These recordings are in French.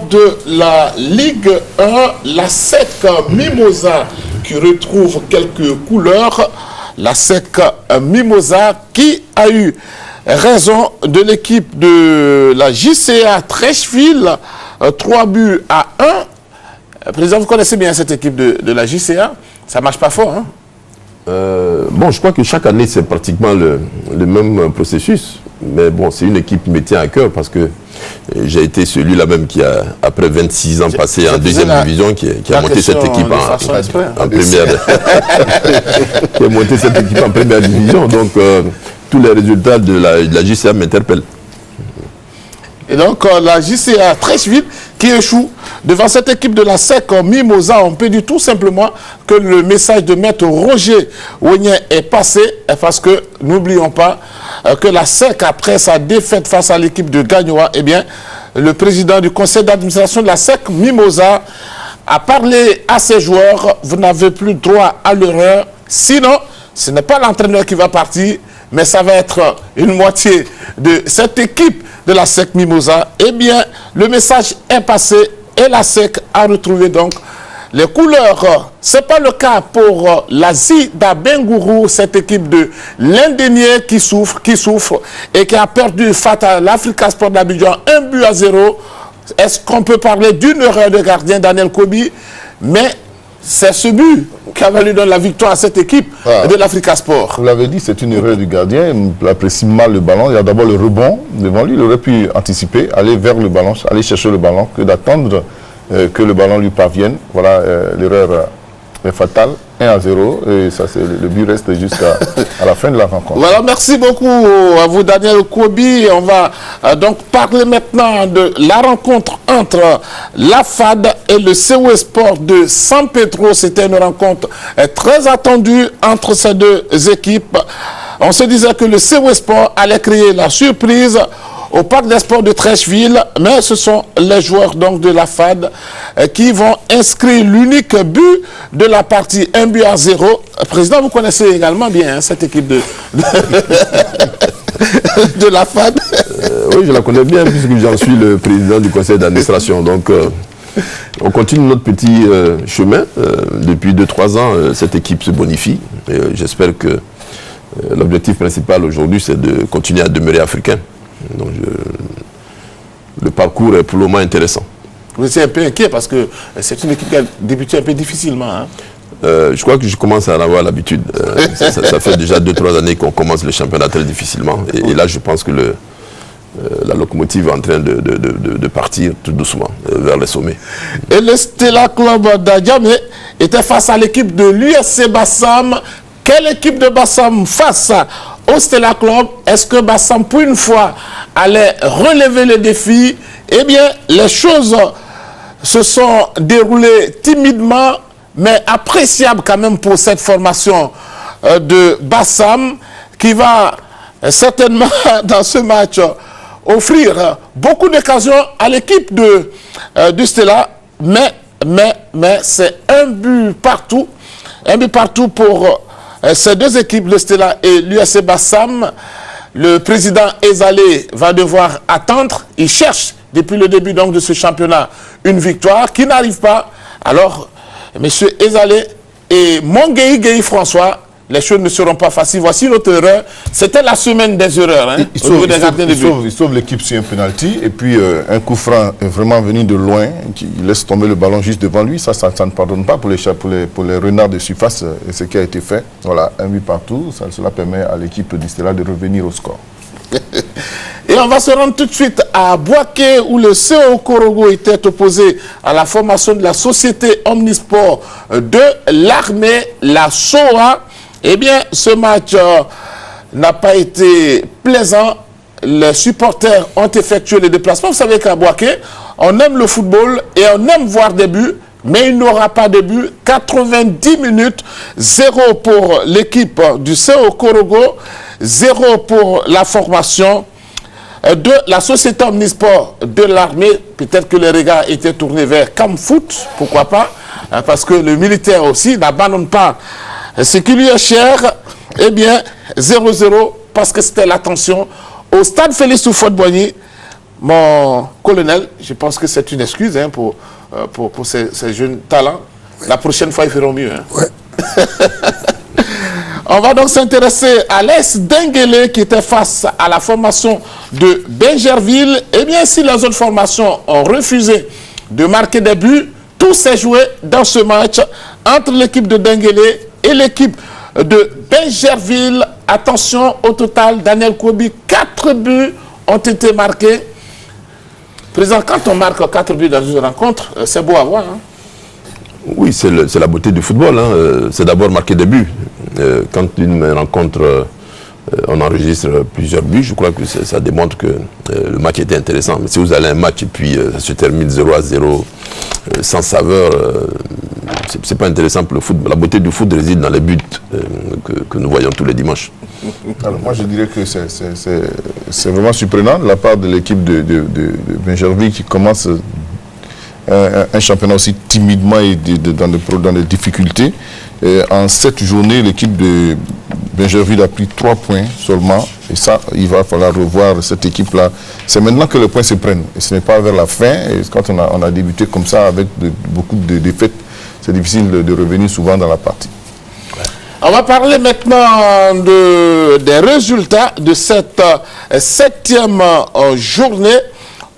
de la Ligue 1, la SEC Mimosa qui retrouve quelques couleurs. La SEC Mimosa qui a eu raison de l'équipe de la JCA Trècheville, 3-1. Président, vous connaissez bien cette équipe de la JCA. Ça ne marche pas fort, hein? Bon, je crois que chaque année, c'est pratiquement le même processus. Mais bon, c'est une équipe qui me tient à cœur parce que j'ai été celui-là même qui a, après 26 ans passé en deuxième division, qui a monté cette équipe en première. Qui a monté cette équipe en première division. Donc, tous les résultats de la JCA m'interpellent. Et donc, la JCA Trècheville qui échoue devant cette équipe de la SEC Mimosa. On peut dire tout simplement que le message de maître Roger Ouignet est passé parce que, n'oublions pas, que la SEC, après sa défaite face à l'équipe de Gagnoa, eh bien, le président du conseil d'administration de la SEC Mimosa a parlé à ses joueurs, vous n'avez plus droit à l'erreur, sinon, ce n'est pas l'entraîneur qui va partir, mais ça va être une moitié de cette équipe de la SEC Mimosa. Eh bien, le message est passé et la SEC a retrouvé donc les couleurs. Ce n'est pas le cas pour la Zida Bengourou, cette équipe de l'Indénier qui souffre et qui a perdu face à l'Africa Sport d'Abidjan 1-0. Est-ce qu'on peut parler d'une erreur de gardien Daniel Kobi? Mais c'est ce but qui a valu la victoire à cette équipe de l'Africa Sport. Vous l'avez dit, c'est une erreur du gardien. Il apprécie mal le ballon. Il y a d'abord le rebond devant lui. Il aurait pu anticiper, aller vers le ballon, aller chercher le ballon, que d'attendre que le ballon lui parvienne. Voilà, l'erreur est fatale. 1-0. Et ça, le but reste jusqu'à la fin de la rencontre. Voilà, merci beaucoup à vous, Daniel Kobi. On va donc parler maintenant de la rencontre entre la FAD et le COE Sport de San Pedro. C'était une rencontre très attendue entre ces deux équipes. On se disait que le COE Sport allait créer la surprise au Parc des Sports de Trècheville, mais ce sont les joueurs donc de la FAD qui vont inscrire l'unique but de la partie 1-0. Président, vous connaissez également bien cette équipe de la FAD. Oui, je la connais bien puisque j'en suis le président du conseil d'administration. Donc, on continue notre petit chemin. Depuis 2-3 ans, cette équipe se bonifie. J'espère que l'objectif principal aujourd'hui, c'est de continuer à demeurer africain. Donc, le parcours est pour le moment intéressant. Vous êtes un peu inquiet parce que c'est une équipe qui a débuté un peu difficilement. Hein? Je crois que je commence à en avoir l'habitude. Ça fait déjà 2-3 années qu'on commence le championnat très difficilement. Et là, je pense que la locomotive est en train de partir tout doucement vers les sommets. Et le Stella Club d'Adjamé était face à l'équipe de l'USC Bassam. Quelle équipe de Bassam face au Stella Club? Est-ce que Bassam, pour une fois, allait relever le défi? Eh bien, les choses se sont déroulées timidement, mais appréciables quand même pour cette formation de Bassam, qui va certainement, dans ce match, offrir beaucoup d'occasions à l'équipe du Stella. Mais c'est un but partout pour ces deux équipes, le Stella et l'USC Bassam. Le président Ezalé va devoir attendre. Il cherche depuis le début donc, de ce championnat une victoire qui n'arrive pas. Alors, M. Ezalé et Mongueï François, les choses ne seront pas faciles. Voici notre erreur. C'était la semaine des erreurs. Hein, il sauve l'équipe sur un penalty. Et puis, un coup franc est vraiment venu de loin, qui laisse tomber le ballon juste devant lui. Ça ne pardonne pas pour les renards de surface. Et ce qui a été fait. Voilà, un but partout. Cela permet à l'équipe du Stella de revenir au score. Et on va se rendre tout de suite à Boaké, où le CO Korogo était opposé à la formation de la société Omnisport de l'armée, la SOA. Eh bien, ce match n'a pas été plaisant. Les supporters ont effectué les déplacements. Vous savez qu'à Boaké, on aime le football et on aime voir des buts, mais il n'aura pas de but. 90 minutes, 0 pour l'équipe du CO Korogo, 0 pour la formation de la société Omnisport de l'armée. Peut-être que les regards étaient tournés vers Camfoot, pourquoi pas, parce que le militaire aussi n'abandonne pas ce qui lui est cher. Eh bien, 0-0, parce que c'était l'attention au stade Félix Houphouët-Boigny, Mon colonel, je pense que c'est une excuse hein, pour ces jeunes talents. La prochaine fois, ils feront mieux. Hein. Ouais. On va donc s'intéresser à l'AS Denguélé qui était face à la formation de Bingerville. Eh bien, si les autres formations ont refusé de marquer des buts, tout s'est joué dans ce match entre l'équipe de Denguélé et l'équipe de Bingerville. Attention, au total, Daniel Kobi, 4 buts ont été marqués. Président, quand on marque 4 buts dans une rencontre, c'est beau à voir. Hein? Oui, c'est la beauté du football. Hein. C'est d'abord marquer des buts. Quand une rencontre, on enregistre plusieurs buts, je crois que ça démontre que le match était intéressant. Mais si vous allez à un match et puis ça se termine 0-0, sans saveur, c'est pas intéressant pour le foot. La beauté du foot réside dans les buts que nous voyons tous les dimanches. Alors moi je dirais que c'est vraiment surprenant de la part de l'équipe de Bingerville qui commence un championnat aussi timidement et dans des difficultés. En 7 journées, l'équipe de Bingerville a pris 3 points seulement. Et ça, il va falloir revoir cette équipe-là. C'est maintenant que les points se prennent. Et ce n'est pas vers la fin. Et quand on a débuté comme ça avec beaucoup de défaites, c'est difficile de revenir souvent dans la partie. On va parler maintenant des résultats de cette 7e journée.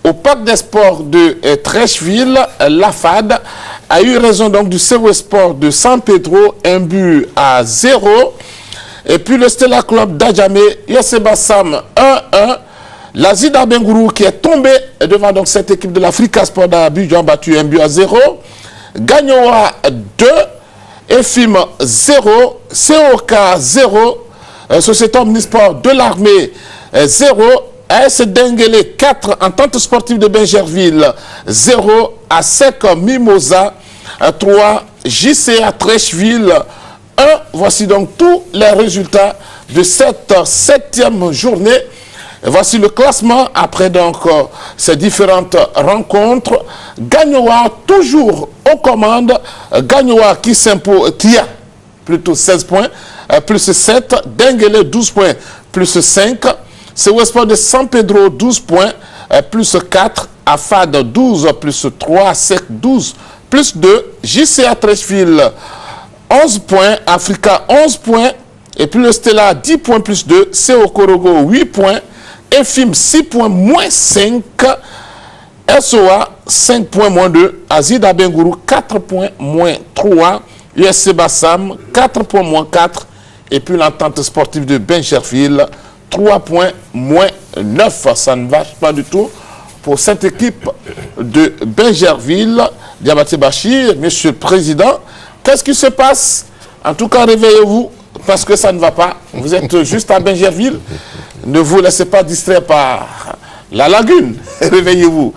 Au Parc des Sports de Trècheville, la FAD a eu raison donc du CW Sport de San Pedro, 1-0. Et puis le Stella Club d'Adjamé, Yasebassam 1-1. La Zida Bengourou qui est tombé devant donc cette équipe de l'Africa Sport d'Abidjan, battu 1-0. Gagnoa 2. EFIM 0. COK 0. Société Omnisport de l'Armée 0. AS Denguélé 4, Entente sportive de Bingerville 0, ASEC Mimosa 3, JCA Trècheville 1. Voici donc tous les résultats de cette 7e journée. Voici le classement après donc ces différentes rencontres. Gagnoa toujours aux commandes. Gagnoa qui s'impose, qui a plutôt 16 points, plus 7. Denguélé 12 points, plus 5. C'est Westport de San Pedro, 12 points, plus 4. AFAD, 12, plus 3. SEC, 12, plus 2. JCA Trècheville, 11 points. Africa, 11 points. Et puis le Stella, 10 points, plus 2. CO Korogo, 8 points. EFIM, 6 points, moins 5. SOA, 5 points, moins 2. Azida Bengourou, 4 points, moins 3. USC Bassam, 4 points, moins 4. Et puis l'entente sportive de Bingerville, 3 points, moins 9. Ça ne va pas du tout pour cette équipe de Bingerville. Diabaté Bachir, Monsieur le Président, qu'est-ce qui se passe? En tout cas, réveillez-vous, parce que ça ne va pas. Vous êtes juste à Bingerville. Ne vous laissez pas distraire par la lagune. Réveillez-vous.